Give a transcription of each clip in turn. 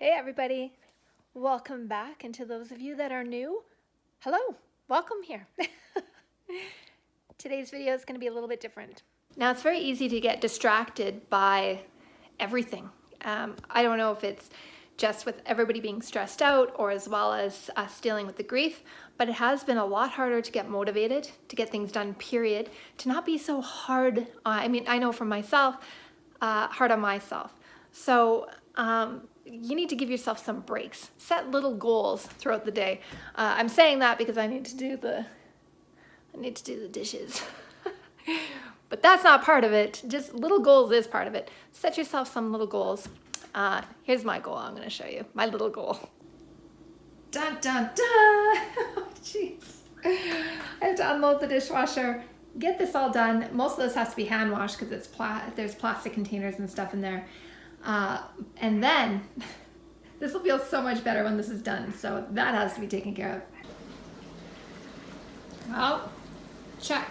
Hey everybody, welcome back, and to those of you that are new, hello, welcome here. Today's video is going to be a little bit different. Now it's very easy to get distracted by everything. I don't know if it's just with everybody being stressed out or as well as us dealing with the grief, but it has been a lot harder to get motivated, to get things done, period, to not be so hard. I know for myself, hard on myself. So you need to give yourself some breaks. Set little goals throughout the day. I'm saying that because I need to do the dishes. But that's not part of it. Just little goals is part of it. Set yourself some little goals. Here's my goal. I'm going to show you my little goal. Dun dun dun! Oh, jeez. I have to unload the dishwasher. Get this all done. Most of this has to be hand washed because it's there's plastic containers and stuff in there. And then this will feel so much better when this is done. So that has to be taken care of. Well, check.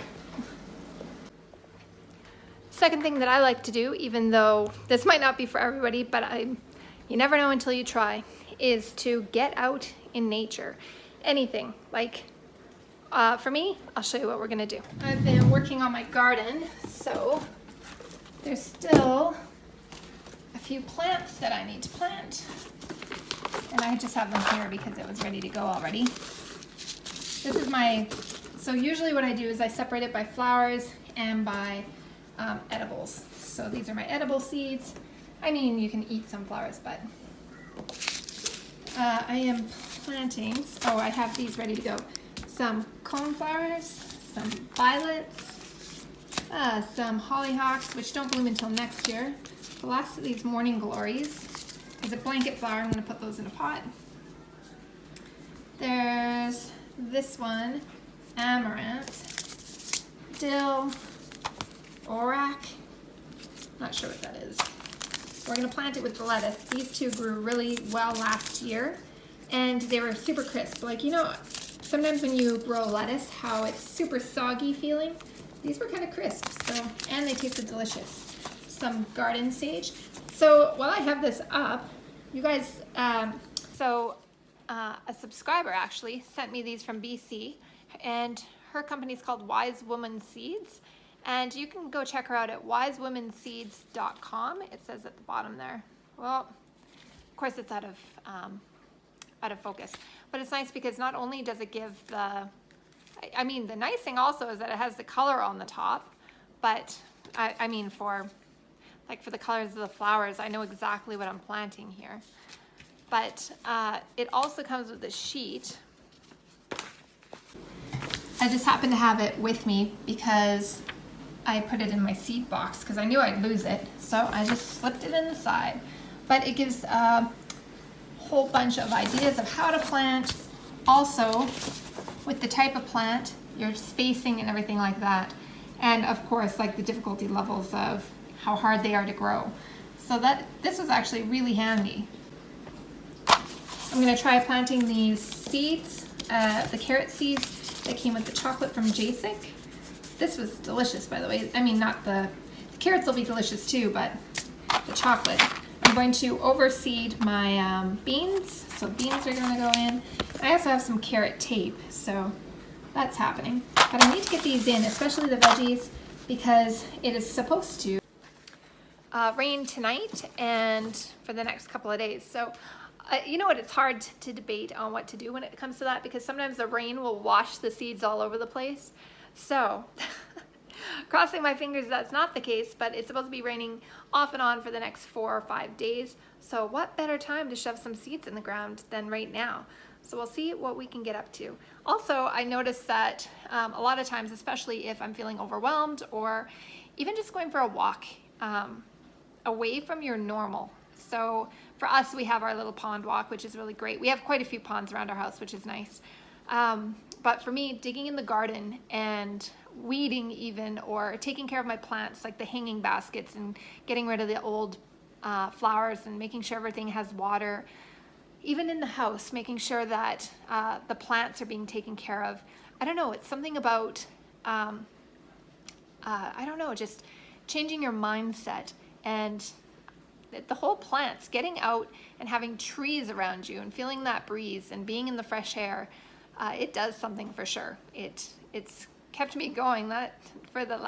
Second thing that I like to do, even though this might not be for everybody, but you never know until you try, is to get out in nature. Anything. Like, for me, I'll show you what we're gonna do. I've been working on my garden, so there's still a few plants that I need to plant. And I just have them here because it was ready to go already. This is so usually what I do is I separate it by flowers and by edibles. So these are my edible seeds. I mean, you can eat some flowers, but I am planting, I have these ready to go. Some coneflowers, some violets, some hollyhocks, which don't bloom until next year. The last of these morning glories is a blanket flower. I'm going to put those in a pot. There's this one, amaranth, dill, orac, not sure what that is. We're going to plant it with the lettuce. These two grew really well last year and they were super crisp. Like, you know, sometimes when you grow lettuce, how it's super soggy feeling, these were kind of crisp, and they tasted delicious. Some garden sage. So while I have this up, you guys, a subscriber actually sent me these from BC, and her company is called Wise Woman Seeds, and you can go check her out at wisewomanseeds.com. It says at the bottom there. Well, of course it's out of focus, but it's nice because not only does it give the nice thing also is that it has the color on the top, but for the colors of the flowers, I know exactly what I'm planting here. But it also comes with a sheet. I just happen to have it with me because I put it in my seed box because I knew I'd lose it. So I just slipped it in the side. But it gives a whole bunch of ideas of how to plant. Also, with the type of plant, your spacing and everything like that. And of course, like the difficulty levels of how hard they are to grow. So this was actually really handy. I'm going to try planting these seeds, the carrot seeds that came with the chocolate from Jacek. This was delicious, by the way. I mean, not the carrots will be delicious too, but the chocolate. I'm going to overseed my beans, so beans are going to go in. I also have some carrot tape, so that's happening. But I need to get these in, especially the veggies, because it is supposed to rain tonight and for the next couple of days. So you know what, it's hard to debate on what to do when it comes to that, because sometimes the rain will wash the seeds all over the place. So crossing my fingers that's not the case, but it's supposed to be raining off and on for the next 4 or 5 days. So what better time to shove some seeds in the ground than right now? So we'll see what we can get up to. Also, I noticed that a lot of times, especially if I'm feeling overwhelmed or even just going for a walk, away from your normal. So for us, we have our little pond walk, which is really great. We have quite a few ponds around our house, which is nice. But for me, digging in the garden and weeding even, or taking care of my plants, like the hanging baskets, and getting rid of the old flowers and making sure everything has water, even in the house, making sure that the plants are being taken care of. I don't know, it's something about, just changing your mindset and the whole plants, getting out and having trees around you and feeling that breeze and being in the fresh air, it does something for sure. It's kept me going,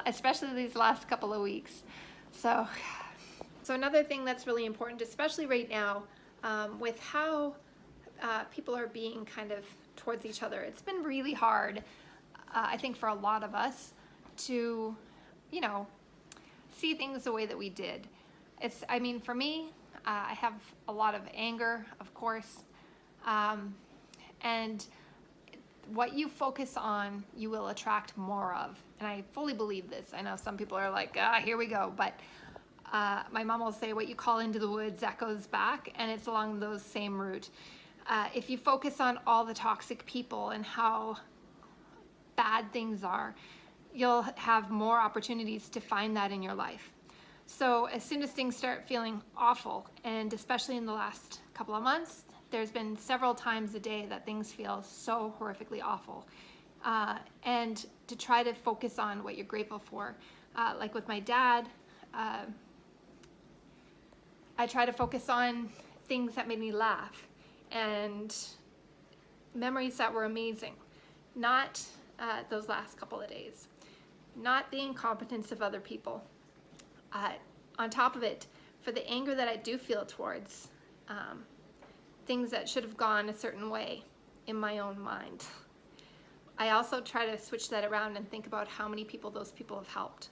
especially these last couple of weeks. So another thing that's really important, especially right now, with how people are being kind of towards each other, it's been really hard, I think, for a lot of us to, see things the way that we did. I mean, for me, I have a lot of anger, of course, and what you focus on, you will attract more of. And I fully believe this. I know some people are like, here we go. But my mom will say, what you call into the woods echoes back, and it's along those same route. If you focus on all the toxic people and how bad things are, you'll have more opportunities to find that in your life. So as soon as things start feeling awful, and especially in the last couple of months, there's been several times a day that things feel so horrifically awful. And to try to focus on what you're grateful for. Like with my dad, I try to focus on things that made me laugh and memories that were amazing. Not those last couple of days. Not the incompetence of other people. On top of it, for the anger that I do feel towards things that should have gone a certain way in my own mind, I also try to switch that around and think about how many people those people have helped.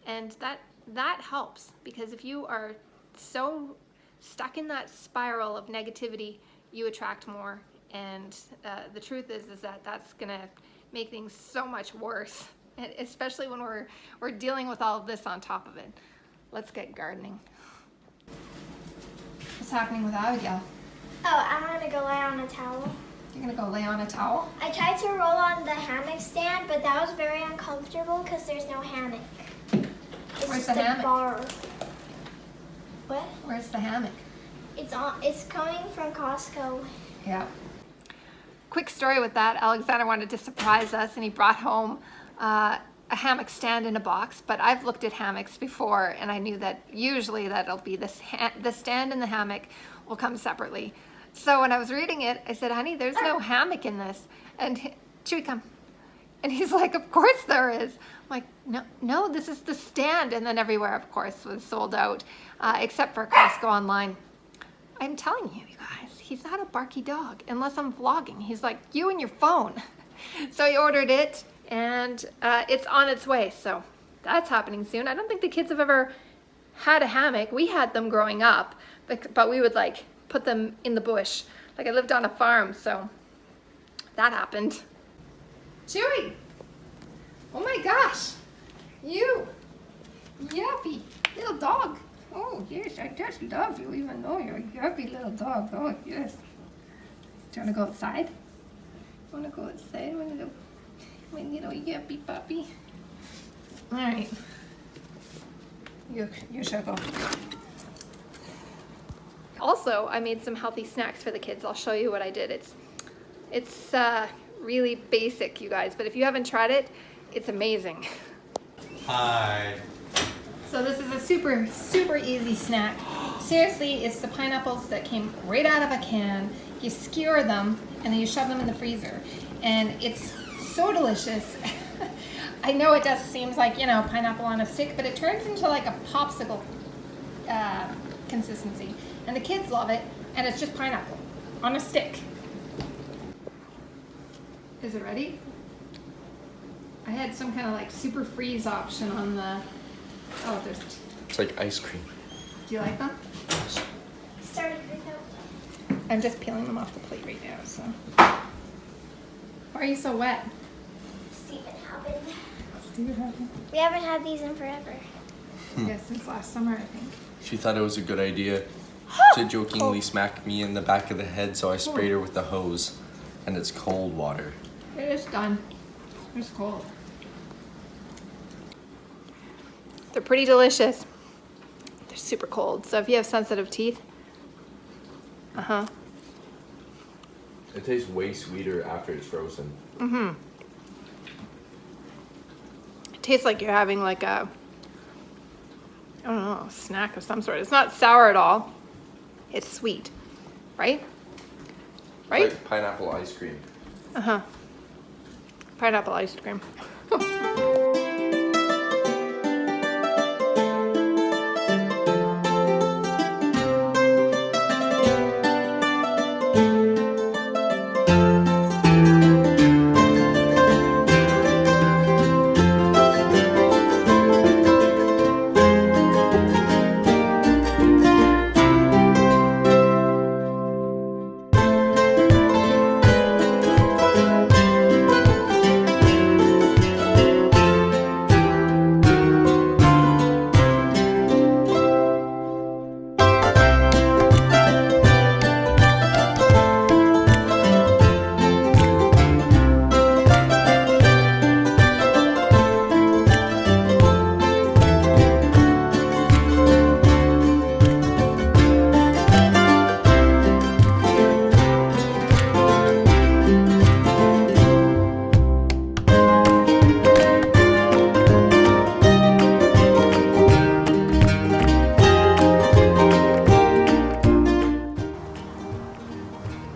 And that helps, because if you are so stuck in that spiral of negativity, you attract more. And the truth is that that's gonna make things so much worse, especially when we're dealing with all of this on top of it. Let's get gardening. What's happening with Abigail? Oh, I'm gonna go lay on a towel. You're gonna go lay on a towel? I tried to roll on the hammock stand, but that was very uncomfortable because there's no hammock. It's Where's just the a hammock? bar. What? Where's the hammock? It's coming from Costco. Yeah. Quick story with that. Alexander wanted to surprise us, and he brought home a hammock stand in a box. But I've looked at hammocks before, and I knew that usually that'll be the stand and the hammock will come separately. So when I was reading it, I said, honey, there's no hammock in this. And Chewy, come. And he's like, of course there is. I'm like, no, this is the stand. And then everywhere, of course, was sold out, except for Costco online. I'm telling you, you guys, he's not a barky dog unless I'm vlogging. He's like, you and your phone. So he ordered it, and it's on its way. So that's happening soon. I don't think the kids have ever had a hammock. We had them growing up, but we would like put them in the bush. Like I lived on a farm, so that happened. Chewy! Oh my gosh! You! Yuppie! Little dog! Oh yes, I just love you even though you're a yuppie little dog. Oh yes. Do you want to go outside? Want to go outside? Want to go? My little yuppie puppy. Alright. You shall go. Also, I made some healthy snacks for the kids. I'll show you what I did. It's really basic, you guys, but if you haven't tried it, it's amazing. Hi. So this is a super, super easy snack. Seriously, it's the pineapples that came right out of a can. You skewer them, and then you shove them in the freezer. And it's so delicious. I know it just seems like, pineapple on a stick, but it turns into like a popsicle consistency. And the kids love it, and it's just pineapple on a stick. Is it ready? I had some kind of like super freeze option on the, It's like ice cream. do you like them? Started with I'm just peeling them off the plate right now, so. Why are you so wet? Stephen happened. Steve, We haven't had these in forever. yeah, since last summer, I think. She thought it was a good idea to jokingly smack me in the back of the head, so I sprayed her with the hose, and it's cold water. It is done. It's cold. They're pretty delicious. They're super cold, so if you have sensitive teeth, It tastes way sweeter after it's frozen. It tastes like you're having like a I don't know, snack of some sort. It's not sour at all. It's sweet, right? Right? Like pineapple ice cream. Uh-huh. Pineapple ice cream.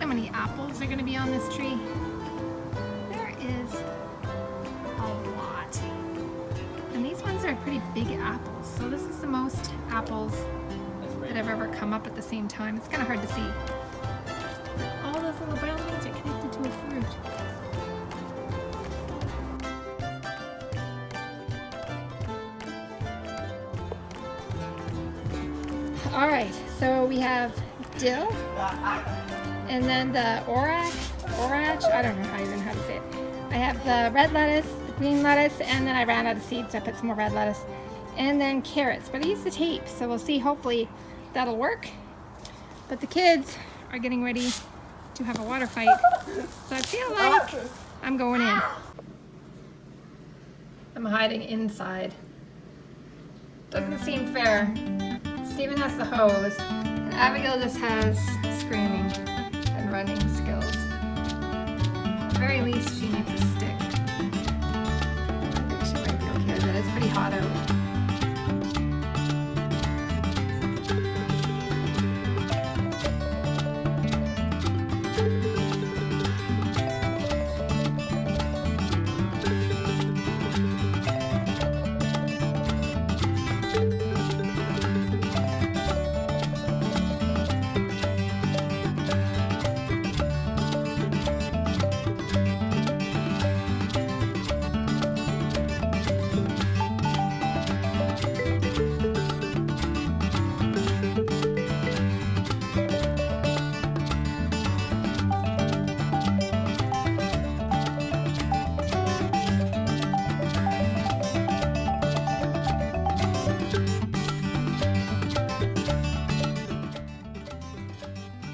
How many apples are going to be on this tree? There is a lot. And these ones are pretty big apples. So this is the most apples that have ever come up at the same time. It's kind of hard to see. All those little brown leaves are connected to a fruit. All right, so we have dill, and then the orach, I don't know even how to say it. I have the red lettuce, the green lettuce, and then I ran out of seeds, so I put some more red lettuce. And then carrots, but I used the tape, so we'll see, hopefully that'll work. But the kids are getting ready to have a water fight, so I feel like I'm going in. I'm hiding inside. Doesn't seem fair. Stephen has the hose, and Abigail just has screaming and running skills. At the very least, she needs a stick. I think she might be okay with it. It's pretty hot out.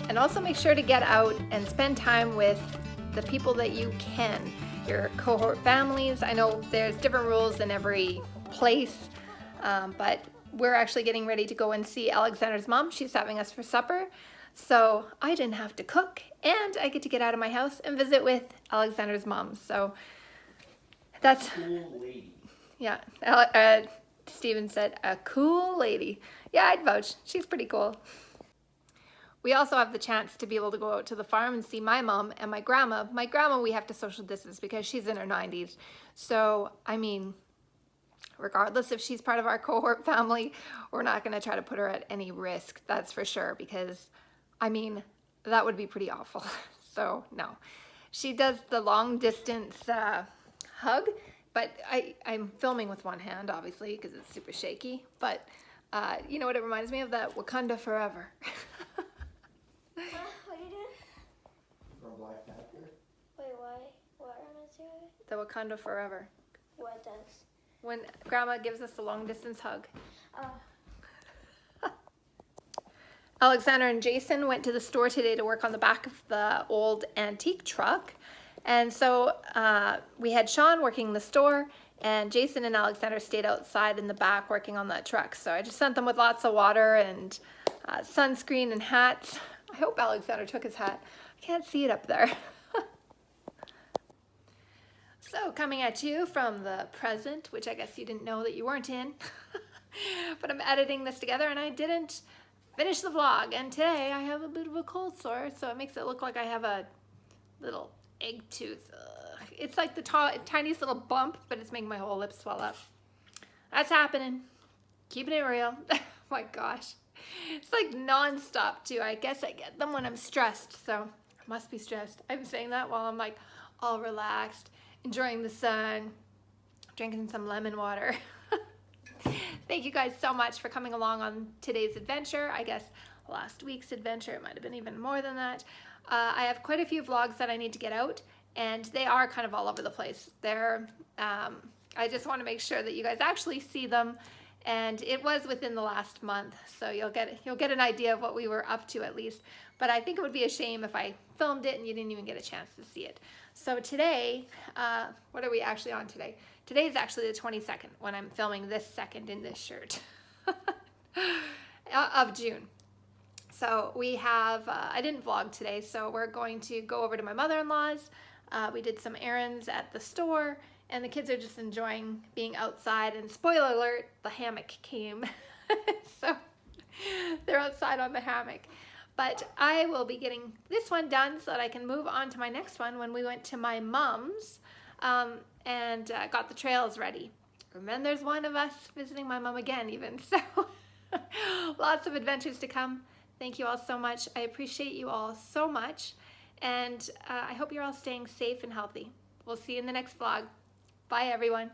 And also make sure to get out and spend time with the people that you can, your cohort families. I know there's different rules in every place, but we're actually getting ready to go and see Alexander's mom. She's having us for supper. So I didn't have to cook, and I get to get out of my house and visit with Alexander's mom. So that's, Cool lady. yeah, Steven said, a cool lady. Yeah, I'd vouch. She's pretty cool. We also have the chance to be able to go out to the farm and see my mom and my grandma. My grandma, we have to social distance because she's in her 90s. So, I mean, regardless if she's part of our cohort family, we're not going to try to put her at any risk, that's for sure, because, I mean, that would be pretty awful. So, no. She does the long distance hug, but I'm filming with one hand, obviously, because it's super shaky. But you know what it reminds me of? That Wakanda Forever. What are you doing? From Black Panther? Wait, why? What reminds you of it? The Wakanda Forever. What does? When Grandma gives us a long distance hug. Oh. Alexander and Jason went to the store today to work on the back of the old antique truck. And so we had Sean working the store, and Jason and Alexander stayed outside in the back working on that truck. So I just sent them with lots of water and sunscreen and hats. I hope Alexander took his hat. I can't see it up there. So coming at you from the present, which I guess you didn't know that you weren't in. But I'm editing this together and I didn't finish the vlog. And today I have a bit of a cold sore, so it makes it look like I have a little egg tooth. Ugh. It's like the tiniest little bump, but it's making my whole lips swell up. That's happening. Keeping it real. Oh my gosh. It's like non-stop too. I guess I get them when I'm stressed, so I must be stressed. I'm saying that while I'm like all relaxed, enjoying the sun, drinking some lemon water. Thank you guys so much for coming along on today's adventure. I guess last week's adventure, it might have been even more than that. I have quite a few vlogs that I need to get out, and they are kind of all over the place. I just want to make sure that you guys actually see them, and it was within the last month, so you'll get an idea of what we were up to at least. But I think it would be a shame if I filmed it and you didn't even get a chance to see it. So today, what are we actually on today? Today is actually the 22nd when I'm filming this second in this shirt of June. So we have, I didn't vlog today, so we're going to go over to my mother-in-law's. We did some errands at the store, and the kids are just enjoying being outside. And spoiler alert, the hammock came. So they're outside on the hammock. But I will be getting this one done so that I can move on to my next one when we went to my mom's and got the trails ready. And then there's one of us visiting my mom again even. So lots of adventures to come. Thank you all so much. I appreciate you all so much. And I hope you're all staying safe and healthy. We'll see you in the next vlog. Bye, everyone.